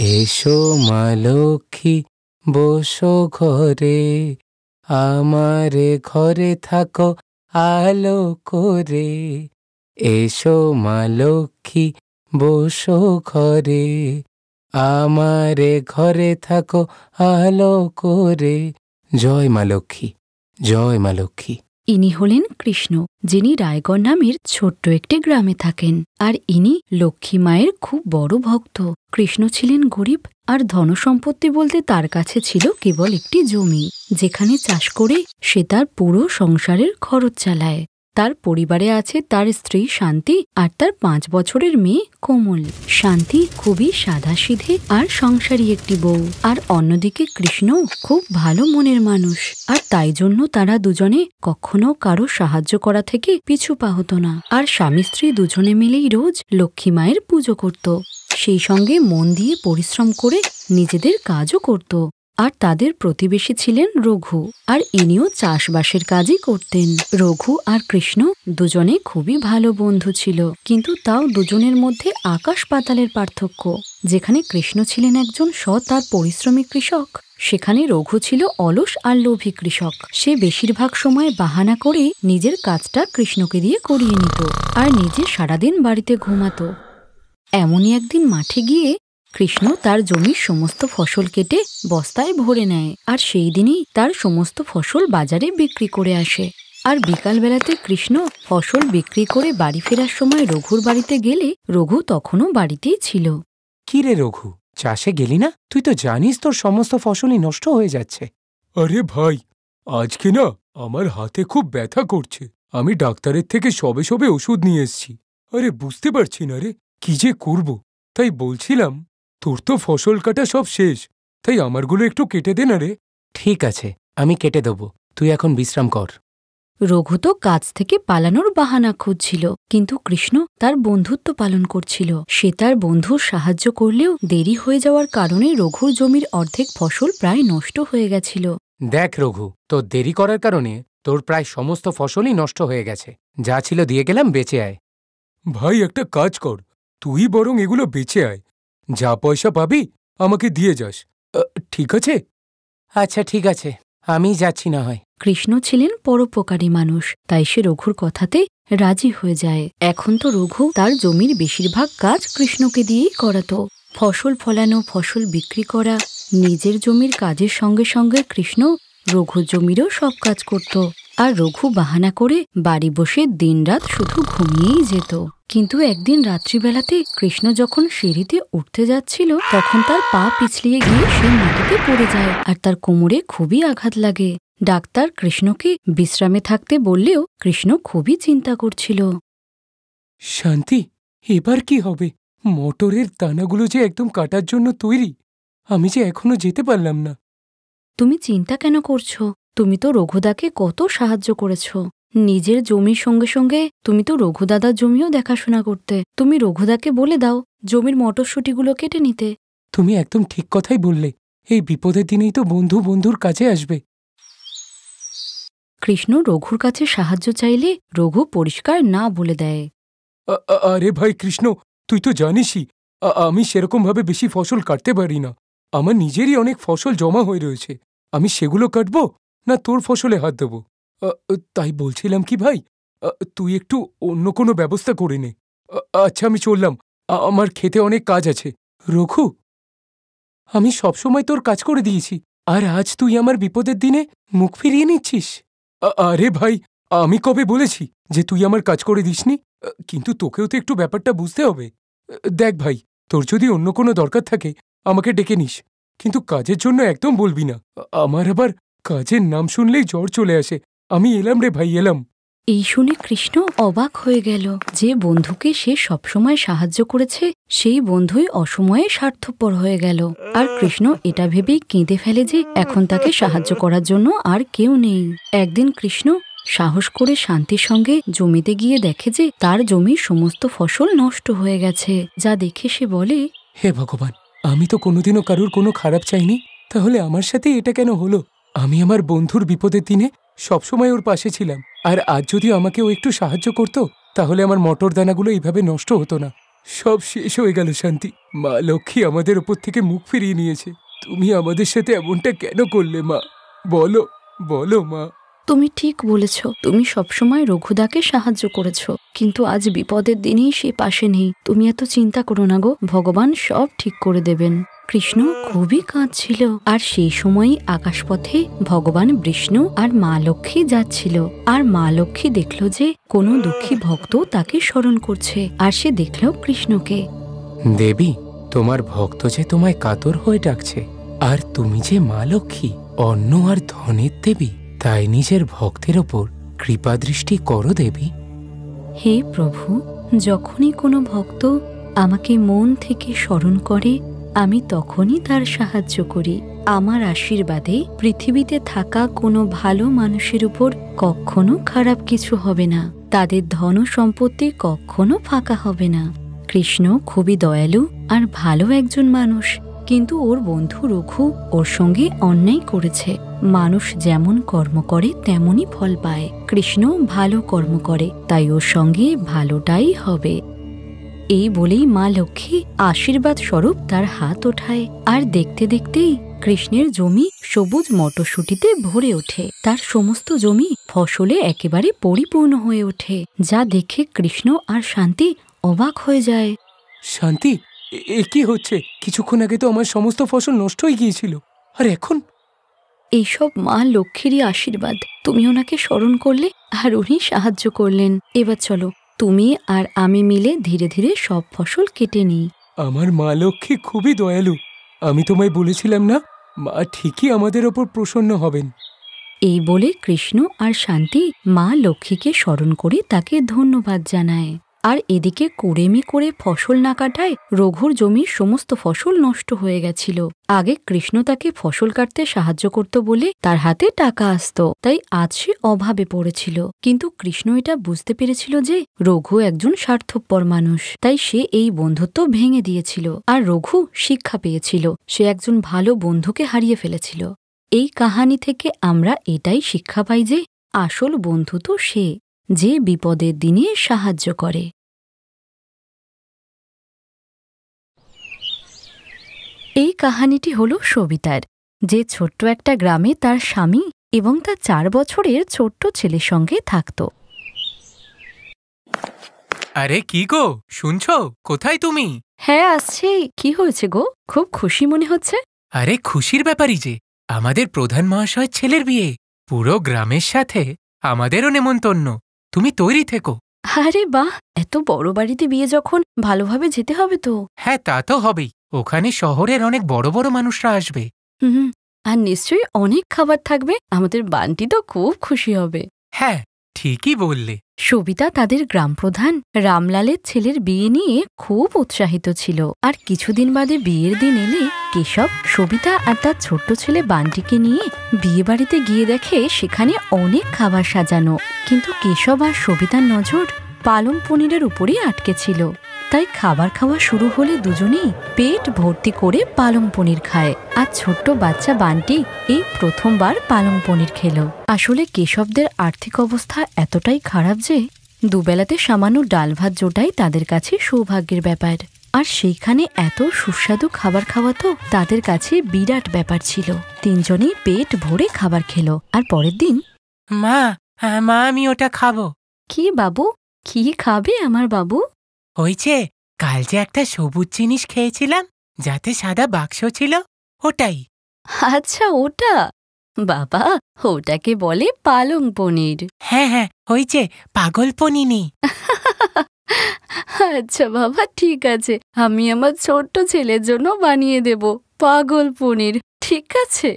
এসো মা লক্ষ্মী বসো ঘরে, আমারে ঘরে থাকো আলো করে। এসো মা লক্ষ্মী বসো ঘরে, আমারে ঘরে থাকো আলো করে। জয় মা লক্ষ্মী, জয় মা লক্ষ্মী। ইনি হলেন কৃষ্ণ, যিনি রায়গড় নামের ছোট্ট একটি গ্রামে থাকেন। আর ইনি লক্ষ্মী মায়ের খুব বড় ভক্ত। কৃষ্ণ ছিলেন গরিব, আর ধনসম্পত্তি বলতে তার কাছে ছিল কেবল একটি জমি, যেখানে চাষ করে সে তার পুরো সংসারের খরচ চালায়। তার পরিবারে আছে তার স্ত্রী শান্তি আর তার 5 বছরের মেয়ে কোমল। শান্তি খুবই সাধাসিধে আর সংসারী একটি বউ, আর অন্যদিকে কৃষ্ণ খুব ভালো মনের মানুষ, আর তাই জন্য তারা দুজনে কখনো কারো সাহায্য করা থেকে পিছু পা হতো না। আর স্বামী স্ত্রী দুজনে মিলেই রোজ লক্ষ্মী মায়ের পুজো করত, সেই সঙ্গে মন দিয়ে পরিশ্রম করে নিজেদের কাজও করত। আর তাদের প্রতিবেশী ছিলেন রঘু, আর ইনিও চাষবাসের কাজই করতেন। রঘু আর কৃষ্ণ দুজনে খুবই ভালো বন্ধু ছিল, কিন্তু তাও দুজনের মধ্যে আকাশ পাতালের পার্থক্য। যেখানে কৃষ্ণ ছিলেন একজন সৎ আর পরিশ্রমী কৃষক, সেখানে রঘু ছিল অলস আর লোভী কৃষক। সে বেশিরভাগ সময় বাহানা করে নিজের কাজটা কৃষ্ণকে দিয়ে করিয়ে নিত, আর নিজে সারাদিন বাড়িতে ঘুমাতো। এমনই একদিন মাঠে গিয়ে কৃষ্ণ তার জমির সমস্ত ফসল কেটে বস্তায় ভরে নেয়, আর সেই দিনই তার সমস্ত ফসল বাজারে বিক্রি করে আসে। আর বিকালবেলাতে কৃষ্ণ ফসল বিক্রি করে বাড়ি ফেরার সময় রঘুর বাড়িতে গেলে রঘু তখনও বাড়িতেই ছিল। কি রে রঘু, চাষে গেলি না? তুই তো জানিস তোর সমস্ত ফসলই নষ্ট হয়ে যাচ্ছে। আরে ভাই, আজকে না আমার হাতে খুব ব্যথা করছে। আমি ডাক্তারের থেকে সবে সবে ওষুধ নিয়ে এসেছি। আরে বুঝতে পারছি না রে, কি যে করব। তাই বলছিলাম, তোর তো ফসল কাটা সব শেষ, তাই আমারগুলো একটু কেটে দে না রে। ঠিক আছে, আমি কেটে দেবো, তুই এখন বিশ্রাম কর। রঘু তো কাজ থেকে পালানোর বাহানা খুঁজছিল, কিন্তু কৃষ্ণ তার বন্ধুত্ব পালন করছিল। সে তার বন্ধুর সাহায্য করলেও দেরি হয়ে যাওয়ার কারণে রঘুর জমির অর্ধেক ফসল প্রায় নষ্ট হয়ে গেছিল। দেখ রঘু, তোর দেরি করার কারণে তোর প্রায় সমস্ত ফসলই নষ্ট হয়ে গেছে। যা ছিল দিয়ে গেলাম, বেঁচে আয়। ভাই একটা কাজ কর, তুই বরং এগুলো বেচে আয়, যা পয়সা পাবি আমাকে দিয়ে যাস, ঠিক আছে? আচ্ছা ঠিক আছে, আমি যাচ্ছি না হয়। কৃষ্ণ ছিলেন পরোপকারী মানুষ, তাই সে রঘুর কথাতে রাজি হয়ে যায়। এখন তো রঘু তার জমির বেশিরভাগ কাজ কৃষ্ণকে দিয়েই করাতো। ফসল ফলানো, ফসল বিক্রি করা, নিজের জমির কাজের সঙ্গে সঙ্গে কৃষ্ণ রঘুর জমিরও সব কাজ করত। আর রঘু বাহানা করে বাড়ি বসে দিনরাত শুধু ঘুমিয়েই যেত। কিন্তু একদিন রাত্রিবেলাতে কৃষ্ণ যখন সিঁড়িতে উঠতে যাচ্ছিল, তখন তার পা পিছলিয়ে গিয়ে সে মাটিতে পড়ে যায়, আর তার কোমরে খুবই আঘাত লাগে। ডাক্তার কৃষ্ণকে বিশ্রামে থাকতে বললেও কৃষ্ণ খুবই চিন্তা করছিল। শান্তি, এবার কি হবে? মোটরের দানাগুলো যে একদম কাটার জন্য তৈরি, আমি যে এখনো যেতে পারলাম না। তুমি চিন্তা কেন করছো? তুমি তো রঘুদাকে কত সাহায্য করেছ। নিজের জমির সঙ্গে সঙ্গে তুমি তো রঘুদাদার জমিও দেখাশোনা করতে। তুমি রঘুদাকে বলে দাও জমির মটরশুঁটিগুলো কেটে নিতে। তুমি একদম ঠিক কথাই বললে, এই বিপদের দিনেই তো বন্ধু বন্ধুর কাছে আসবে। কৃষ্ণ রঘুর কাছে সাহায্য চাইলে রঘু পরিষ্কার না বলে দেয়। আরে ভাই কৃষ্ণ, তুই তো জানিসই আমি সেরকমভাবে বেশি ফসল কাটতে পারি না। আমার নিজেরই অনেক ফসল জমা হয়ে রয়েছে। আমি সেগুলো কাটবো না তোর ফসলে হাত দেবো? তাই বলছিলাম কি ভাই, তুই একটু অন্য কোনো ব্যবস্থা করে নে। আচ্ছা আমি চললাম, আমার খেতে অনেক কাজ আছে। রঘু, আমি সবসময় তোর কাজ করে দিয়েছি, আর আজ তুই আমার বিপদের দিনে মুখ ফিরিয়ে নিচ্ছিস? আরে ভাই, আমি কবে বলেছি যে তুই আমার কাজ করে দিসনি? কিন্তু তোকেও তো একটু ব্যাপারটা বুঝতে হবে। দেখ ভাই, তোর যদি অন্য কোনো দরকার থাকে আমাকে ডেকে নিস, কিন্তু কাজের জন্য একদম বলবি না। আমার আবার কাজের নাম শুনলেই জ্বর চলে আসে। আমি এলাম রে ভাই, এলাম। এই শুনে কৃষ্ণ অবাক হয়ে গেল। যে বন্ধুকে সে সবসময় সাহায্য করেছে, সেই বন্ধুই অসময়ে স্বার্থপর হয়ে গেল। আর কৃষ্ণ এটা ভেবেই কেঁদে ফেলে যে এখন তাকে সাহায্য করার জন্য আর কেউ নেই। একদিন কৃষ্ণ সাহস করে শান্তির সঙ্গে জমিতে গিয়ে দেখে যে তার জমির সমস্ত ফসল নষ্ট হয়ে গেছে। যা দেখে সে বলে, হে ভগবান, আমি তো কোনোদিনও কারুর কোনো খারাপ চাইনি, তাহলে আমার সাথে এটা কেন হলো? আমি আমার বন্ধুর বিপদের দিনে সবসময় ওর পাশে ছিলাম, আর আজ যদি আমাকে ও একটু সাহায্য করতো তাহলে আমার মটর দানাগুলো এইভাবে নষ্ট হতো না। সব শেষ হয়ে গেল শান্তি। মা লক্ষ্মী আমাদের ওপর থেকে মুখ ফিরিয়ে নিয়েছে। তুমি আমাদের সাথে এমনটা কেন করলে মা? বলো বলো মা। তুমি ঠিক বলেছ, তুমি সবসময় রঘুদাকে সাহায্য করেছ, কিন্তু আজ বিপদের দিনেই সে পাশে নেই। তুমি এত চিন্তা করো না গো, ভগবান সব ঠিক করে দেবেন। কৃষ্ণ খুবই কাঁদছিল, আর সেই সময়ই আকাশপথে ভগবান বিষ্ণু আর মা লক্ষ্মী যাচ্ছিল। আর মা লক্ষ্মী দেখল যে কোনো দুঃখী ভক্ত তাকে স্মরণ করছে, আর সে দেখল কৃষ্ণকে। দেবী, তোমার ভক্ত যে তোমায় কাতর হয়ে ডাকছে, আর তুমি যে মা লক্ষ্মী, অন্ন আর ধনের দেবী, তাই নিজের ভক্তের ওপর কৃপা দৃষ্টি করো দেবী। হে প্রভু, যখনই কোনো ভক্ত আমাকে মন থেকে স্মরণ করে, আমি তখনই তার সাহায্য করি। আমার আশীর্বাদে পৃথিবীতে থাকা কোনো ভালো মানুষের উপর কখনো খারাপ কিছু হবে না, তাদের ধন সম্পত্তি কখনো ফাঁকা হবে না। কৃষ্ণ খুবই দয়ালু আর ভালো একজন মানুষ, কিন্তু ওর বন্ধু রঘু ওর সঙ্গে অন্যায় করেছে। মানুষ যেমন কর্ম করে তেমনই ফল পায়। কৃষ্ণ ভালো কর্ম করে, তাই ওর সঙ্গে ভালোটাই হবে। এই বলেই মা লক্ষ্মী আশীর্বাদ স্বরূপ তার হাত ওঠায়, আর দেখতে দেখতেই কৃষ্ণের জমি সবুজ মটরশুঁটিতে ভরে ওঠে। তার সমস্ত জমি ফসলে একেবারে পরিপূর্ণ হয়ে ওঠে, যা দেখে কৃষ্ণ আর শান্তি অবাক হয়ে যায়। শান্তি, এ কি হচ্ছে? কিছুক্ষণ আগে তো আমার সমস্ত ফসল নষ্ট হয়ে গিয়েছিল, আর এখন? এইসব মা লক্ষ্মীরই আশীর্বাদ। তুমি ওনাকে স্মরণ করলে আর উনি সাহায্য করলেন। এবার চলো, তুমি আর আমি মিলে ধীরে ধীরে সব ফসল কেটে নিই। আমার মা লক্ষ্মী খুবই দয়ালু। আমি তোমায় বলেছিলাম না, মা ঠিকই আমাদের ওপর প্রসন্ন হবেন। এই বলে কৃষ্ণ আর শান্তি মা লক্ষ্মীকে স্মরণ করে তাকে ধন্যবাদ জানায়। আর এদিকে কুড়েমি করে ফসল না কাটায় রঘুর জমির সমস্ত ফসল নষ্ট হয়ে গেছিল। আগে কৃষ্ণ তাকে ফসল কাটতে সাহায্য করত বলে তার হাতে টাকা আসত, তাই আজ সে অভাবে পড়েছিল। কিন্তু কৃষ্ণ এটা বুঝতে পেরেছিল যে রঘু একজন স্বার্থপর মানুষ, তাই সে এই বন্ধুত্ব ভেঙে দিয়েছিল। আর রঘু শিক্ষা পেয়েছিল, সে একজন ভালো বন্ধুকে হারিয়ে ফেলেছিল। এই কাহিনী থেকে আমরা এটাই শিক্ষা পাই যে আসল বন্ধু তো সে, যে বিপদের দিনে সাহায্য করে। এই কাহিনীটি হল সবিতার, যে ছোট্ট একটা গ্রামে তার স্বামী এবং তার 4 বছরের ছোট্ট ছেলের সঙ্গে থাকত। আরে কি গো, শুনছো? কোথায় তুমি? হ্যাঁ, আসছি। কি হয়েছে গো? খুব খুশি মনে হচ্ছে। আরে খুশির ব্যাপারই যে আমাদের প্রধান মহাশয়ের ছেলের বিয়ে, পুরো গ্রামের সাথে আমাদেরও নেমন্তন্ন। তুমি তৈরি থেকো। আরে বাহ, এত বড় বাড়িতে বিয়ে যখন, ভালোভাবে যেতে হবে তো। হ্যাঁ, তা তো হবেই। ওখানে শহরের অনেক বড় বড় মানুষরা আসবে। হুম, আর নিশ্চয়ই অনেক খাবার থাকবে। আমাদের বান্টি তো খুব খুশি হবে। হ্যাঁ, ঠিকই বললে। সবিতা তাদের গ্রামপ্রধান রামলালের ছেলের বিয়ে নিয়ে খুব উৎসাহিত ছিল। আর কিছুদিন বাদে বিয়ের দিন এলে কেশব সবিতা আর তার ছোট্ট ছেলে বান্টিকে নিয়ে বিয়ে বাড়িতে গিয়ে দেখে সেখানে অনেক খাবার সাজানো, কিন্তু কেশব আর সবিতার নজর পালং পনিরের উপরেই আটকে ছিল। তাই খাবার খাওয়া শুরু হলে দুজনেই পেট ভর্তি করে পালং পনির খায়। আর ছোট্ট বাচ্চা বান্টি এই প্রথমবার পালং পনির খেল। আসলে কেশবদের আর্থিক অবস্থা এতটাই খারাপ যে দুবেলাতে সামান্য ডাল ভাত জোটাই তাদের কাছে সৌভাগ্যের ব্যাপার। আর সেইখানে এত সুস্বাদু খাবার খাওয়া তো তাদের কাছে বিরাট ব্যাপার ছিল। তিনজনেই পেট ভরে খাবার খেল। আর পরের দিন, মা, আমি ওটা খাবো। কি বাবু, কি খাবে আমার বাবু? হয়েছে, কাল যে একটা সবুজ জিনিস খেয়েছিলাম যাতে সাদা বাক্স ছিল, ওটাই। আচ্ছা, ওটা? বাবা, ওটাকে বলে পালং পনির। হ্যাঁ হ্যাঁ, হয়েছে, পাগল পনিনি। আচ্ছা বাবা, ঠিক আছে, আমি আমার ছোট্ট ছেলের জন্য বানিয়ে দেব পাগল পনির, ঠিক আছে?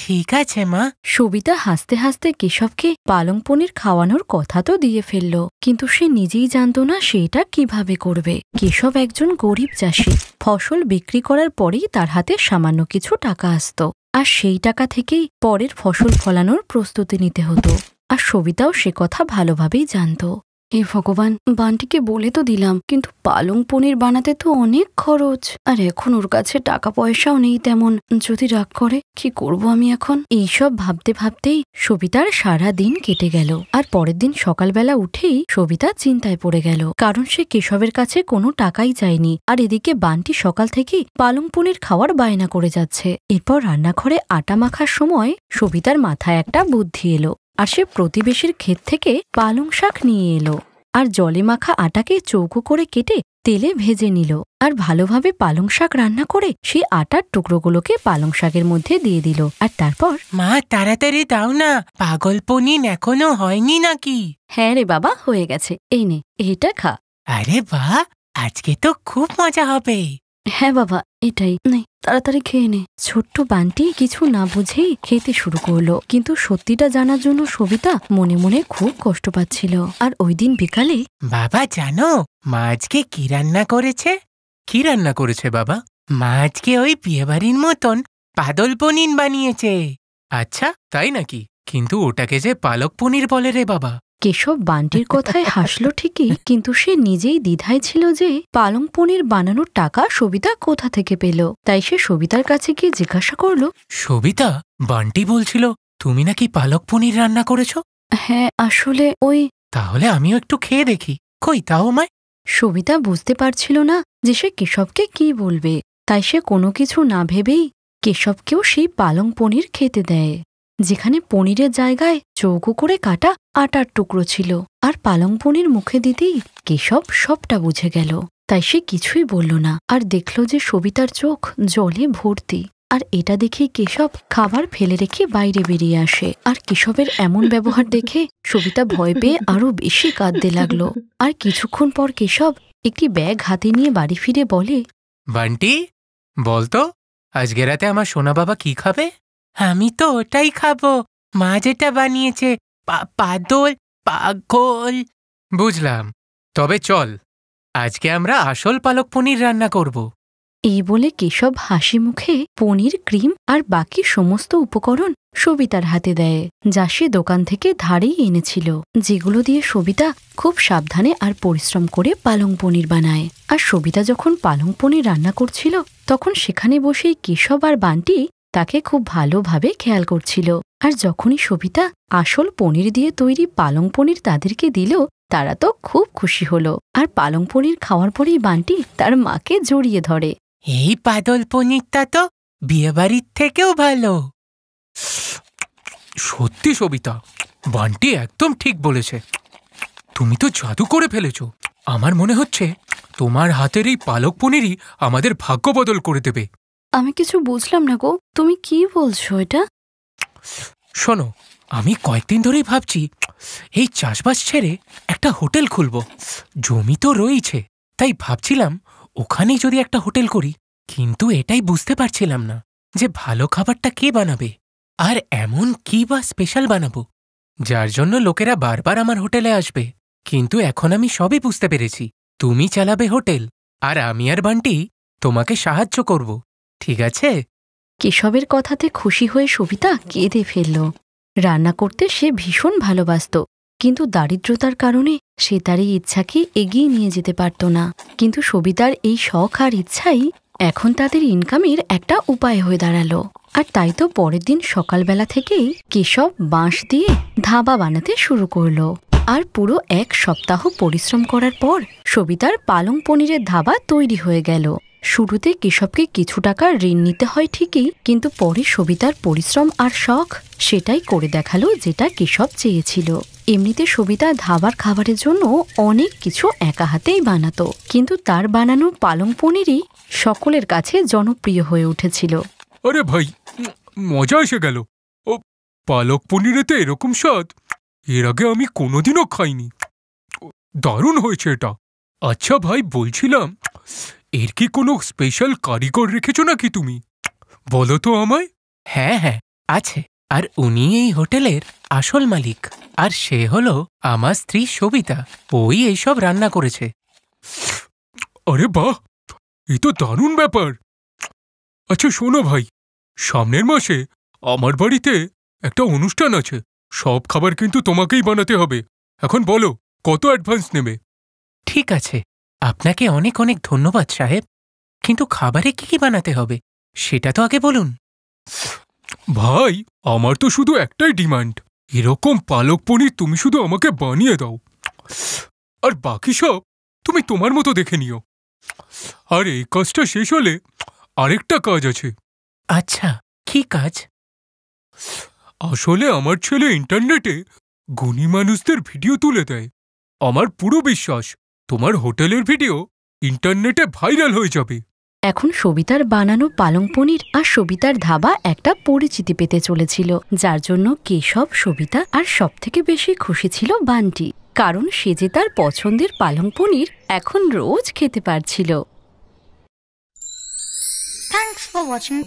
ঠিক আছে মা। সবিতা হাসতে হাসতে কেশবকে পালং পনির খাওয়ানোর কথা তো দিয়ে ফেলল, কিন্তু সে নিজেই জানত না সেটা কিভাবে করবে। কেশব একজন গরিব চাষি। ফসল বিক্রি করার পরেই তার হাতে সামান্য কিছু টাকা আসত, আর সেই টাকা থেকেই পরের ফসল ফলানোর প্রস্তুতি নিতে হতো। আর সবিতাও সে কথা ভালোভাবেই জানত। হে ভগবান, বান্টিকে বলে তো দিলাম, কিন্তু পালং পনির বানাতে তো অনেক খরচ, আর এখন ওর কাছে টাকা পয়সাও নেই তেমন। যদি রাগ করে, কি করব আমি এখন? এইসব ভাবতে ভাবতেই সবিতার সারা দিন কেটে গেল। আর পরের দিন সকালবেলা উঠেই সবিতা চিন্তায় পড়ে গেল, কারণ সে কেশবের কাছে কোনো টাকাই চায়নি। আর এদিকে বান্টি সকাল থেকেই পালং পনির খাওয়ার বায়না করে যাচ্ছে। এরপর রান্নাঘরে আটা মাখার সময় সবিতার মাথায় একটা বুদ্ধি এলো, আর সে প্রতিবেশীর ক্ষেত থেকে পালং শাক নিয়ে এলো, আর জলে মাখা আটাকে চৌকো করে কেটে তেলে ভেজে নিল, আর ভালোভাবে পালং শাক রান্না করে সেই আটার টুকরোগুলোকে পালং শাকের মধ্যে দিয়ে দিল। আর তারপর, মা তাড়াতাড়ি দাও না, পাগল পনির এখনো হয়নি নাকি? হ্যাঁ রে বাবা, হয়ে গেছে, এই নে, এটা খা। আরে বাহ, আজকে তো খুব মজা হবে। হ্যাঁ বাবা, এটাই নে, তাড়াতাড়ি খেয়ে নে। ছোট্ট বান্টি কিছু না বুঝেই খেতে শুরু করলো, কিন্তু সত্যিটা জানার জন্য সবিতা মনে মনে খুব কষ্ট পাচ্ছিল। আর ওই দিন বিকালে, বাবা জানো মা আজকে কি রান্না করেছে? কি রান্না করেছে বাবা? মা আজকে ওই বিয়েবাড়ির মতন পাদল পনির বানিয়েছে। আচ্ছা তাই নাকি? কিন্তু ওটাকে যে পালক পনির বলে রে বাবা। কেশব বান্টির কথায় হাসলো ঠিকই, কিন্তু সে নিজেই দ্বিধায় ছিল যে পালং পনির বানানোর টাকা সবিতা কোথা থেকে পেল। তাই সে সবিতার কাছে গিয়ে জিজ্ঞাসা করলো, সবিতা, বান্টি বলছিল তুমি নাকি পালক পনির রান্না করেছো? হ্যাঁ আসলে ওই। তাহলে আমিও একটু খেয়ে দেখি, কই তাও আমায়। সবিতা বুঝতে পারছিল না যে সে কেশবকে কি বলবে, তাই সে কোনো কিছু না ভেবেই কেশবকেও সেই পালং পনির খেতে দেয়, যেখানে পনিরের জায়গায় চৌকো করে কাটা আটার টুকরো ছিল। আর পালং পনির মুখে দিতেই কেশব সবটা বুঝে গেল, তাই সে কিছুই বলল না, আর দেখল যে সবিতার চোখ জলে ভর্তি। আর এটা দেখেই কেশব খাবার ফেলে রেখে বাইরে বেরিয়ে আসে। আর কেশবের এমন ব্যবহার দেখে সবিতা ভয় পেয়ে আরো বেশি কাঁদতে লাগলো। আর কিছুক্ষণ পর কেশব একটি ব্যাগ হাতে নিয়ে বাড়ি ফিরে বলে, বান্টি বলতো, আজকে রাতে আমার সোনা বাবা কি খাবে? আমি তো ওটাই খাবো, মা যেটা বানিয়েছে, পাদল পাগল। বুঝলাম, তবে চল আজকে আমরা আসল পালক পনির রান্না করব। এই বলে কেশব হাসি মুখে পনির, ক্রিম আর বাকি সমস্ত উপকরণ সবিতার হাতে দেয়, যা সে দোকান থেকে ধারেই এনেছিল, যেগুলো দিয়ে সবিতা খুব সাবধানে আর পরিশ্রম করে পালং পনির বানায়। আর সবিতা যখন পালং পনির রান্না করছিল, তখন সেখানে বসেই কেশব আর বান্টি তাকে খুব ভালোভাবে খেয়াল করছিল। আর যখনই সবিতা আসল পনির দিয়ে তৈরি পালং পনির তাদেরকে দিল, তারা তো খুব খুশি হলো। আর পালং পনির খাওয়ার পরেই বান্টি তার মাকে জড়িয়ে ধরে। এই পাদল পনিরটা তো বিয়েবাড়ির থেকেও ভালো। সত্যি সবিতা, বান্টি একদম ঠিক বলেছে, তুমি তো জাদু করে ফেলেছ। আমার মনে হচ্ছে তোমার হাতের এই পালক পনিরই আমাদের ভাগ্য বদল করে দেবে। আমি কিছু বুঝলাম না গো, তুমি কি বলছো এটা? শোনো, আমি কয়েকদিন ধরেই ভাবছি এই চাষবাস ছেড়ে একটা হোটেল খুলব। জমি তো রয়েছে, তাই ভাবছিলাম ওখানেই যদি একটা হোটেল করি, কিন্তু এটাই বুঝতে পারছিলাম না যে ভালো খাবারটা কে বানাবে, আর এমন কি বা স্পেশাল বানাবো যার জন্য লোকেরা বারবার আমার হোটেলে আসবে। কিন্তু এখন আমি সবই বুঝতে পেরেছি, তুমি চালাবে হোটেল, আর আমি আর বান্টি তোমাকে সাহায্য করব, ঠিক আছে? কেশবের কথাতে খুশি হয়ে সবিতা কেঁদে ফেলল। রান্না করতে সে ভীষণ ভালোবাসত, কিন্তু দারিদ্রতার কারণে সে তার এই ইচ্ছাকে এগিয়ে নিয়ে যেতে পারত না। কিন্তু সবিতার এই শখ আর ইচ্ছাই এখন তাদের ইনকামের একটা উপায় হয়ে দাঁড়ালো। আর তাই তো পরের দিন সকালবেলা থেকেই কেশব বাঁশ দিয়ে ধাবা বানাতে শুরু করলো। আর পুরো এক সপ্তাহ পরিশ্রম করার পর সবিতার পালং পনিরের ধাবা তৈরি হয়ে গেল। শুরুতে কেশবকে কিছু টাকা ঋণ নিতে হয় ঠিকই, কিন্তু পরে সবিতার পরিশ্রম আর শখ সেটাই করে দেখালো যেটা কেশব চেয়েছিল। এমনিতে সবিতা ধাবার খাবারের জন্য অনেক কিছু একা হাতেই বানাতো, কিন্তু তার বানানো পালং পনিরই সকলের কাছে জনপ্রিয় হয়ে উঠেছিল। আরে ভাই, মজা এসে গেল। ও পালক পনিরেতে এরকম স্বাদ এর আগে আমি কোনোদিনও খাইনি। দারুণ হয়েছে এটা। আচ্ছা ভাই, বলছিলাম এর কি কোনো স্পেশাল কারিগর রেখেছো নাকি তুমি? বলো তো আমায়। হ্যাঁ হ্যাঁ আছে, আর উনি এই হোটেলের আসল মালিক, আর সে হলো আমার স্ত্রী সবিতা। ওই এইসব রান্না করেছে। আরে বাহ, এই তো দারুণ ব্যাপার। আচ্ছা শোনো ভাই, সামনের মাসে আমার বাড়িতে একটা অনুষ্ঠান আছে, সব খাবার কিন্তু তোমাকেই বানাতে হবে। এখন বলো কত অ্যাডভান্স নেবে? ঠিক আছে, আপনাকে অনেক অনেক ধন্যবাদ সাহেব, কিন্তু খাবারে কি কি বানাতে হবে সেটা তো আগে বলুন। ভাই, আমার তো শুধু একটাই ডিমান্ড, এরকম পালক পনির তুমি শুধু আমাকে বানিয়ে দাও, আর বাকি সব তুমি তোমার মতো দেখে নিও। আর এই কাজটা শেষ হলে আরেকটা কাজ আছে। আচ্ছা, কি কাজ? আসলে আমার ছেলে ইন্টারনেটে গুণী মানুষদের ভিডিও তুলে দেয়। আমার পুরো বিশ্বাস তোমার হোটেলের ভিডিও ইন্টারনেটে ভাইরাল হয়ে যাবে। এখন সবিতার বানানো পালং পনির আর সবিতার ধাবা একটা পরিচিতি পেতে চলেছিল, যার জন্য কেশব, সবিতা আর সবথেকে বেশি খুশি ছিল বান্টি, কারণ সে যে তার পছন্দের পালং পনির এখন রোজ খেতে পারছিল। Thanks for watching.